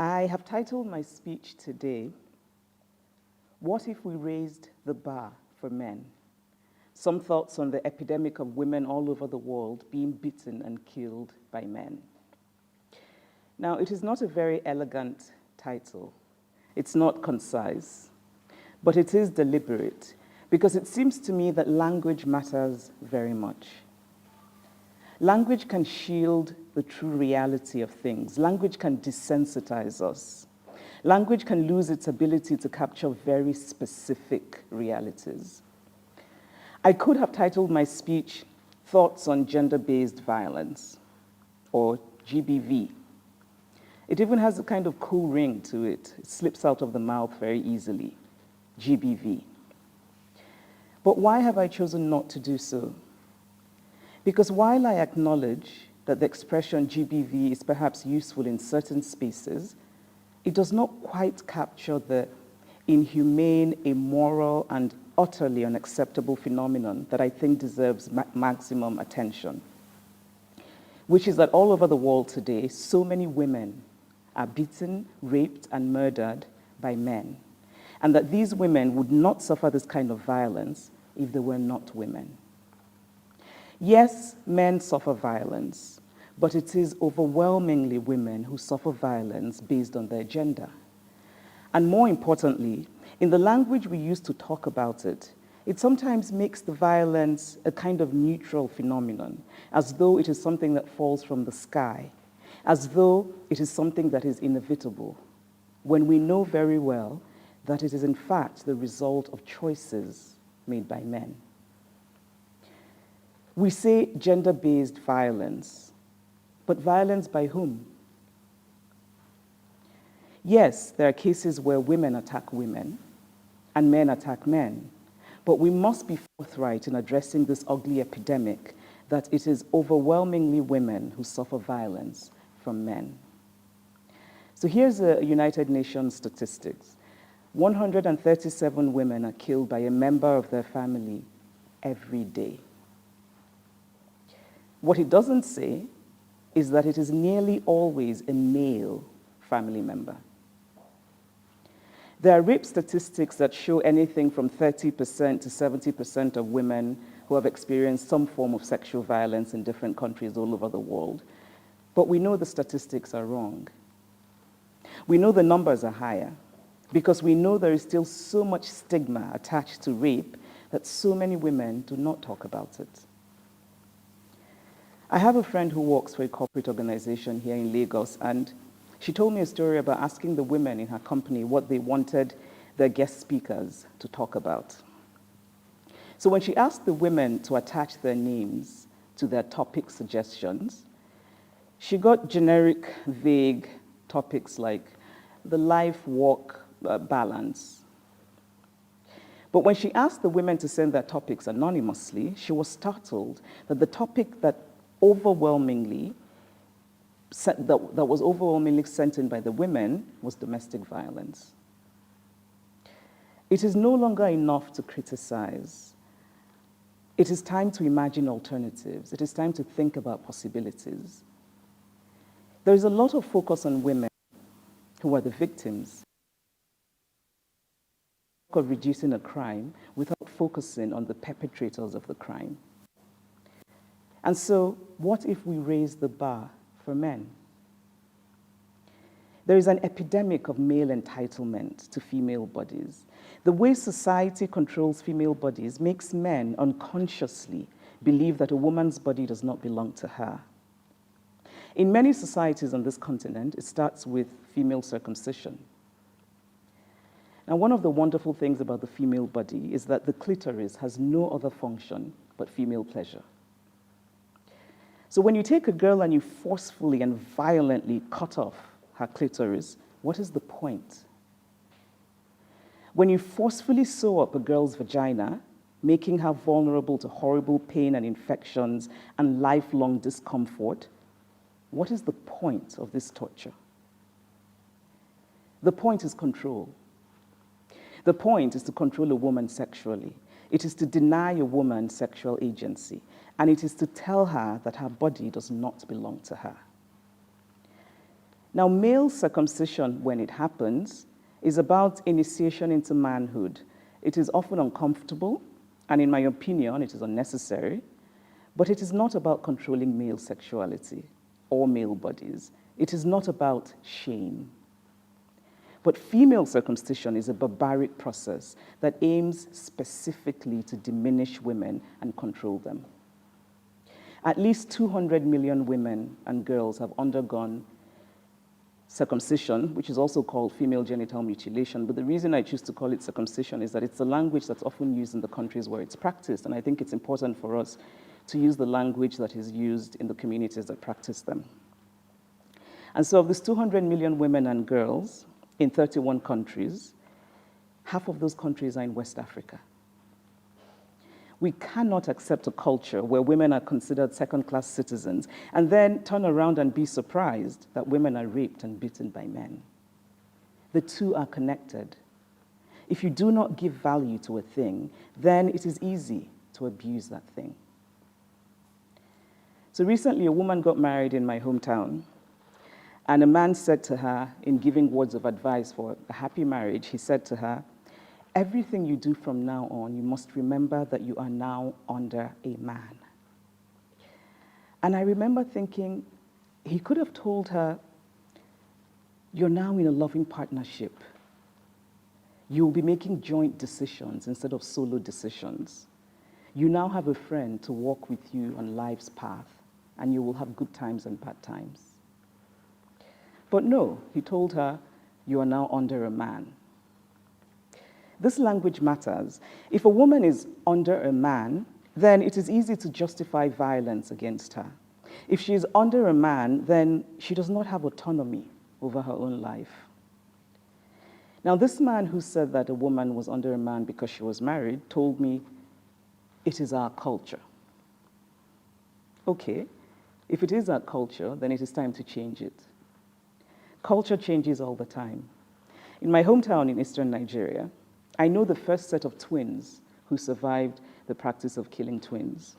I have titled my speech today, "What if we raised the bar for men?" Some thoughts on the epidemic of women all over the world being beaten and killed by men. Now, it is not a very elegant title. It's not concise, but it is deliberate because it seems to me that language matters very much. Language can shield the true reality of things. Language can desensitize us. Language can lose its ability to capture very specific realities. I could have titled my speech, "Thoughts on Gender-Based Violence," or GBV. It even has a kind of cool ring to it. It slips out of the mouth very easily, GBV. But why have I chosen not to do so? Because while I acknowledge that the expression GBV is perhaps useful in certain spaces, it does not quite capture the inhumane, immoral, and utterly unacceptable phenomenon that I think deserves maximum attention, which is that all over the world today, so many women are beaten, raped, and murdered by men, and that these women would not suffer this kind of violence if they were not women. Yes, men suffer violence, but it is overwhelmingly women who suffer violence based on their gender. And more importantly, in the language we use to talk about it, it sometimes makes the violence a kind of neutral phenomenon, as though it is something that falls from the sky, as though it is something that is inevitable, when we know very well that it is in fact the result of choices made by men. We say gender-based violence, but violence by whom? Yes, there are cases where women attack women and men attack men, but we must be forthright in addressing this ugly epidemic that it is overwhelmingly women who suffer violence from men. So here's the United Nations statistics. 137 women are killed by a member of their family every day. What it doesn't say is that it is nearly always a male family member. There are rape statistics that show anything from 30% to 70% of women who have experienced some form of sexual violence in different countries all over the world. But we know the statistics are wrong. We know the numbers are higher because we know there is still so much stigma attached to rape that so many women do not talk about it. I have a friend who works for a corporate organization here in Lagos, and she told me a story about asking the women in her company what they wanted their guest speakers to talk about. So when she asked the women to attach their names to their topic suggestions, she got generic, vague topics like the life-work balance. But when she asked the women to send their topics anonymously, she was startled that the topic that was overwhelmingly sent in by the women was domestic violence. It is no longer enough to criticize. It is time to imagine alternatives. It is time to think about possibilities. There is a lot of focus on women who are the victims of reducing a crime without focusing on the perpetrators of the crime. And so, what if we raise the bar for men? There is an epidemic of male entitlement to female bodies. The way society controls female bodies makes men unconsciously believe that a woman's body does not belong to her. In many societies on this continent, it starts with female circumcision. Now, one of the wonderful things about the female body is that the clitoris has no other function but female pleasure. So when you take a girl and you forcefully and violently cut off her clitoris, what is the point? When you forcefully sew up a girl's vagina, making her vulnerable to horrible pain and infections and lifelong discomfort, what is the point of this torture? The point is control. The point is to control a woman sexually. It is to deny a woman sexual agency, and it is to tell her that her body does not belong to her. Now, male circumcision, when it happens, is about initiation into manhood. It is often uncomfortable, and in my opinion, it is unnecessary, but it is not about controlling male sexuality or male bodies. It is not about shame. But female circumcision is a barbaric process that aims specifically to diminish women and control them. At least 200 million women and girls have undergone circumcision, which is also called female genital mutilation. But the reason I choose to call it circumcision is that it's a language that's often used in the countries where it's practiced. And I think it's important for us to use the language that is used in the communities that practice them. And so of these 200 million women and girls in 31 countries, half of those countries are in West Africa. We cannot accept a culture where women are considered second-class citizens and then turn around and be surprised that women are raped and beaten by men. The two are connected. If you do not give value to a thing, then it is easy to abuse that thing. So recently, a woman got married in my hometown, and a man said to her, in giving words of advice for a happy marriage, he said to her, "Everything you do from now on, you must remember that you are now under a man." And I remember thinking, he could have told her, "You're now in a loving partnership. You'll be making joint decisions instead of solo decisions. You now have a friend to walk with you on life's path, and you will have good times and bad times." But no, he told her, "You are now under a man." This language matters. If a woman is under a man, then it is easy to justify violence against her. If she is under a man, then she does not have autonomy over her own life. Now, this man who said that a woman was under a man because she was married told me, "It is our culture." Okay, if it is our culture, then it is time to change it. Culture changes all the time. In my hometown in eastern Nigeria, I know the first set of twins who survived the practice of killing twins.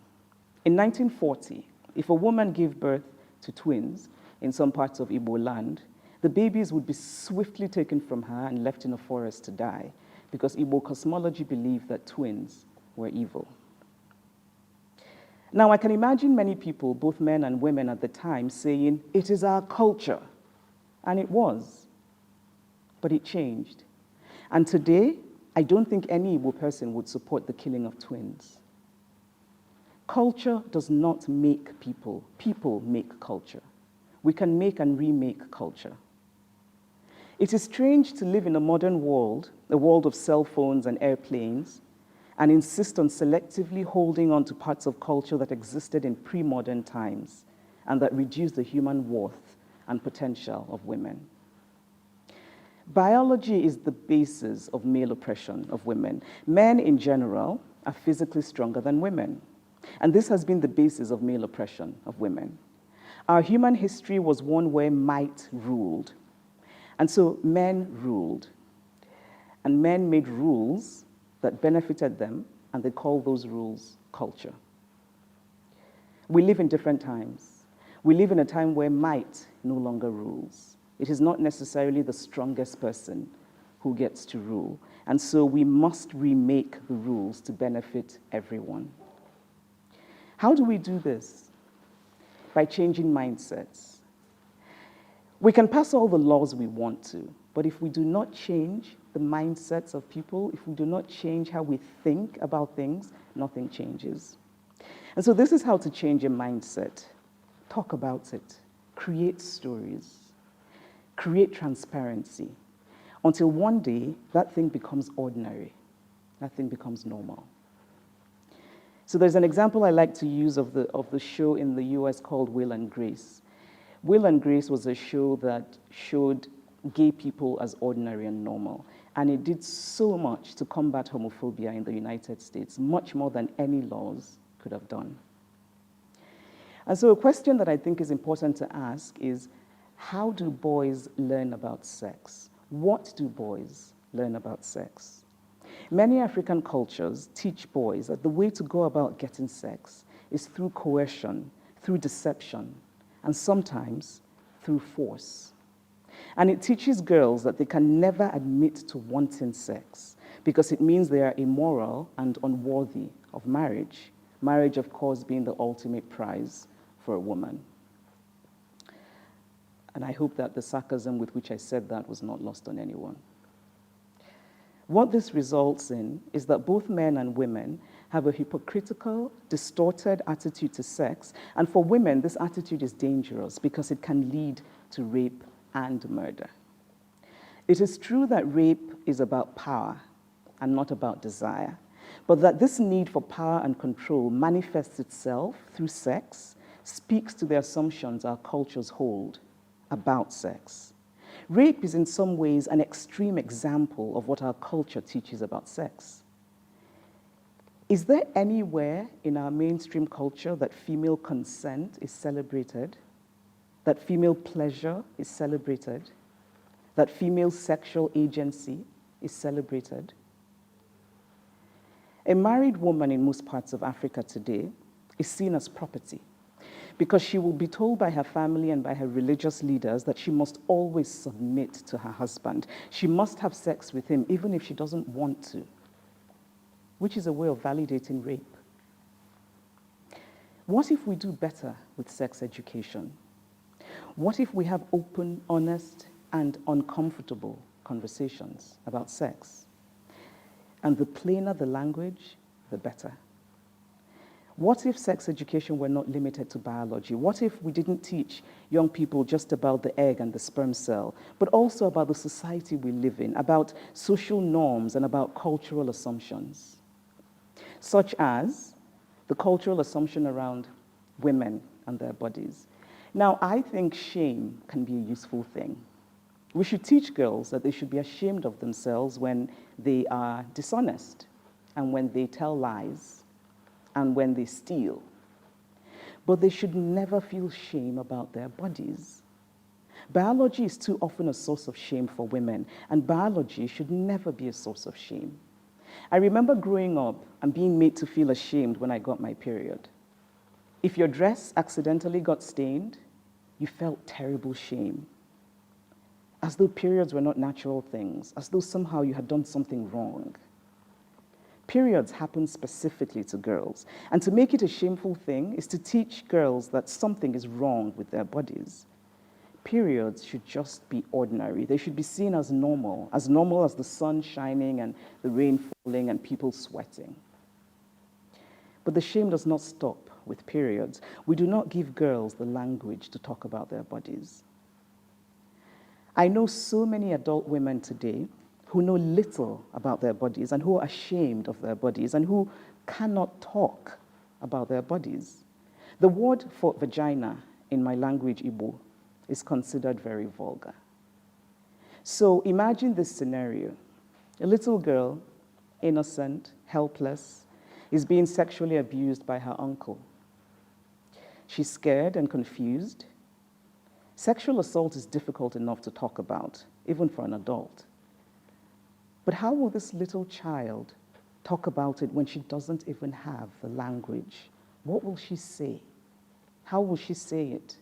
In 1940, if a woman gave birth to twins in some parts of Igbo land, the babies would be swiftly taken from her and left in a forest to die, because Igbo cosmology believed that twins were evil. Now, I can imagine many people, both men and women at the time, saying, "It is our culture." And it was, but it changed. And today, I don't think any Igbo person would support the killing of twins. Culture does not make people. People make culture. We can make and remake culture. It is strange to live in a modern world, a world of cell phones and airplanes, and insist on selectively holding on to parts of culture that existed in pre-modern times and that reduce the human worth and potential of women. Biology is the basis of male oppression of women. Men in general are physically stronger than women, and this has been the basis of male oppression of women. Our human history was one where might ruled, and so men ruled, and men made rules that benefited them, and they called those rules culture. We live in different times. We live in a time where might no longer rules. It is not necessarily the strongest person who gets to rule. And so we must remake the rules to benefit everyone. How do we do this? By changing mindsets. We can pass all the laws we want to, but if we do not change the mindsets of people, if we do not change how we think about things, nothing changes. And so this is how to change a mindset. Talk about it, create stories, create transparency, until one day that thing becomes ordinary, that thing becomes normal. So there's an example I like to use of the show in the US called Will and Grace. Will and Grace was a show that showed gay people as ordinary and normal, and it did so much to combat homophobia in the United States, much more than any laws could have done. And so a question that I think is important to ask is, how do boys learn about sex? What do boys learn about sex? Many African cultures teach boys that the way to go about getting sex is through coercion, through deception, and sometimes through force. And it teaches girls that they can never admit to wanting sex because it means they are immoral and unworthy of marriage. Marriage, of course, being the ultimate prize for a woman. And I hope that the sarcasm with which I said that was not lost on anyone. What this results in is that both men and women have a hypocritical, distorted attitude to sex, and for women, this attitude is dangerous because it can lead to rape and murder. It is true that rape is about power and not about desire, but that this need for power and control manifests itself through sex speaks to the assumptions our cultures hold about sex. Rape is in some ways an extreme example of what our culture teaches about sex. Is there anywhere in our mainstream culture that female consent is celebrated, that female pleasure is celebrated, that female sexual agency is celebrated? A married woman in most parts of Africa today is seen as property because she will be told by her family and by her religious leaders that she must always submit to her husband. She must have sex with him even if she doesn't want to, which is a way of validating rape. What if we do better with sex education? What if we have open, honest, and uncomfortable conversations about sex? And the plainer the language, the better. What if sex education were not limited to biology? What if we didn't teach young people just about the egg and the sperm cell, but also about the society we live in, about social norms and about cultural assumptions, such as the cultural assumption around women and their bodies? Now, I think shame can be a useful thing. We should teach girls that they should be ashamed of themselves when they are dishonest and when they tell lies and when they steal. But they should never feel shame about their bodies. Biology is too often a source of shame for women, and biology should never be a source of shame. I remember growing up and being made to feel ashamed when I got my period. If your dress accidentally got stained, you felt terrible shame, as though periods were not natural things, as though somehow you had done something wrong. Periods happen specifically to girls, and to make it a shameful thing is to teach girls that something is wrong with their bodies. Periods should just be ordinary. They should be seen as normal as the sun shining and the rain falling and people sweating. But the shame does not stop with periods. We do not give girls the language to talk about their bodies. I know so many adult women today who know little about their bodies and who are ashamed of their bodies and who cannot talk about their bodies. The word for vagina in my language, Igbo, is considered very vulgar. So imagine this scenario. A little girl, innocent, helpless, is being sexually abused by her uncle. She's scared and confused. Sexual assault is difficult enough to talk about, even for an adult. But how will this little child talk about it when she doesn't even have the language? What will she say? How will she say it?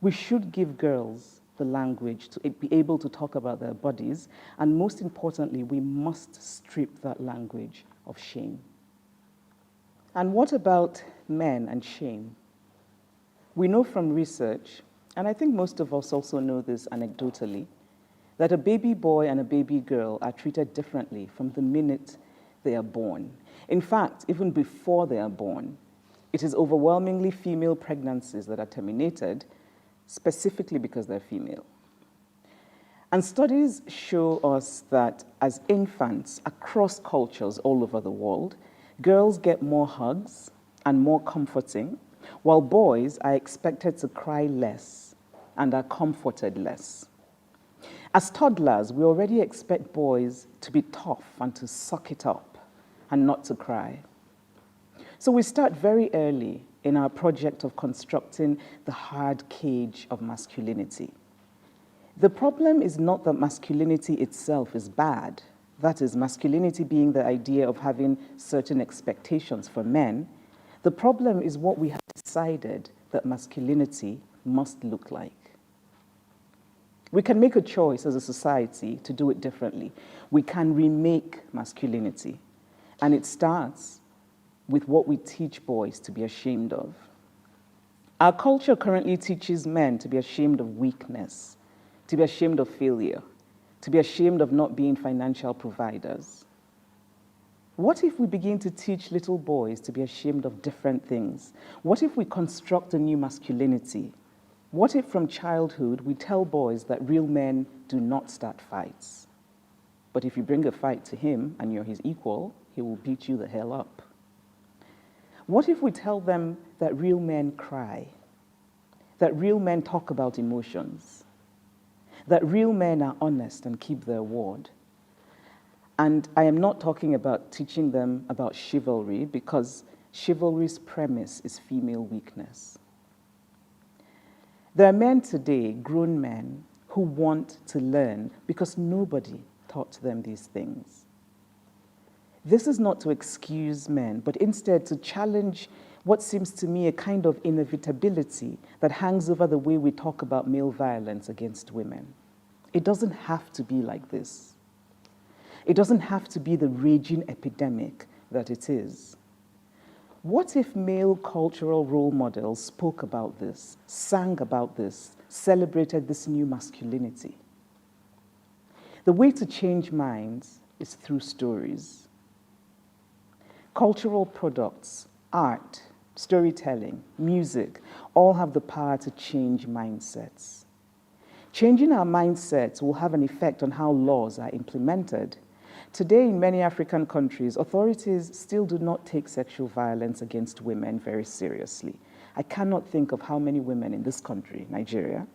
We should give girls the language to be able to talk about their bodies, and most importantly, we must strip that language of shame. And what about men and shame? We know from research, and I think most of us also know this anecdotally, that a baby boy and a baby girl are treated differently from the minute they are born. In fact, even before they are born, it is overwhelmingly female pregnancies that are terminated, specifically because they're female. And studies show us that as infants across cultures all over the world, girls get more hugs and more comforting, while boys are expected to cry less and are comforted less. As toddlers, we already expect boys to be tough and to suck it up and not to cry. So we start very early in our project of constructing the hard cage of masculinity. The problem is not that masculinity itself is bad. That is, masculinity being the idea of having certain expectations for men. The problem is what we have decided that masculinity must look like. We can make a choice as a society to do it differently. We can remake masculinity. And it starts with what we teach boys to be ashamed of. Our culture currently teaches men to be ashamed of weakness, to be ashamed of failure, to be ashamed of not being financial providers. What if we begin to teach little boys to be ashamed of different things? What if we construct a new masculinity? What if from childhood we tell boys that real men do not start fights? But if you bring a fight to him and you're his equal, he will beat you the hell up. What if we tell them that real men cry, that real men talk about emotions, that real men are honest and keep their word? And I am not talking about teaching them about chivalry, because chivalry's premise is female weakness. There are men today, grown men, who want to learn because nobody taught them these things. This is not to excuse men, but instead to challenge what seems to me a kind of inevitability that hangs over the way we talk about male violence against women. It doesn't have to be like this. It doesn't have to be the raging epidemic that it is. What if male cultural role models spoke about this, sang about this, celebrated this new masculinity? The way to change minds is through stories. Cultural products, art, storytelling, music, all have the power to change mindsets. Changing our mindsets will have an effect on how laws are implemented. Today, in many African countries, authorities still do not take sexual violence against women very seriously. I cannot think of how many women in this country, Nigeria,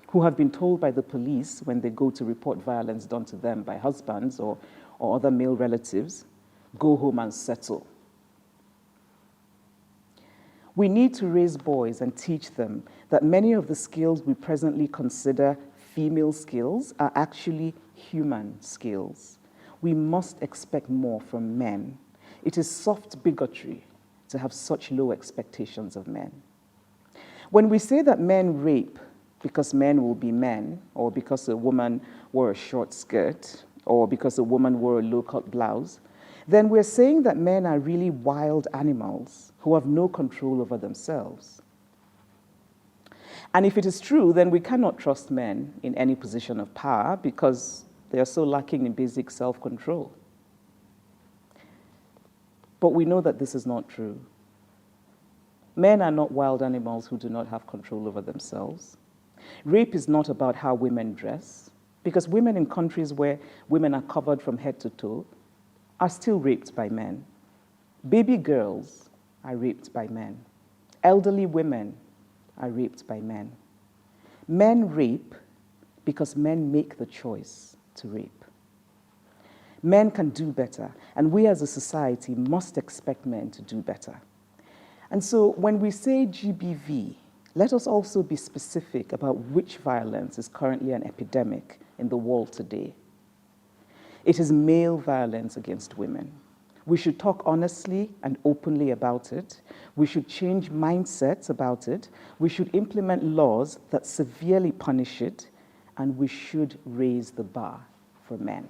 who have been told by the police when they go to report violence done to them by husbands or other male relatives, go home and settle. We need to raise boys and teach them that many of the skills we presently consider female skills are actually human skills. We must expect more from men. It is soft bigotry to have such low expectations of men. When we say that men rape because men will be men, or because a woman wore a short skirt, or because a woman wore a low-cut blouse, then we're saying that men are really wild animals who have no control over themselves. And if it is true, then we cannot trust men in any position of power because they are so lacking in basic self-control. But we know that this is not true. Men are not wild animals who do not have control over themselves. Rape is not about how women dress, because women in countries where women are covered from head to toe are still raped by men. Baby girls are raped by men. Elderly women are raped by men. Men rape because men make the choice to rape. Men can do better, and we as a society must expect men to do better. And so when we say GBV, let us also be specific about which violence is currently an epidemic in the world today. It is male violence against women. We should talk honestly and openly about it. We should change mindsets about it. We should implement laws that severely punish it, and we should raise the bar for men.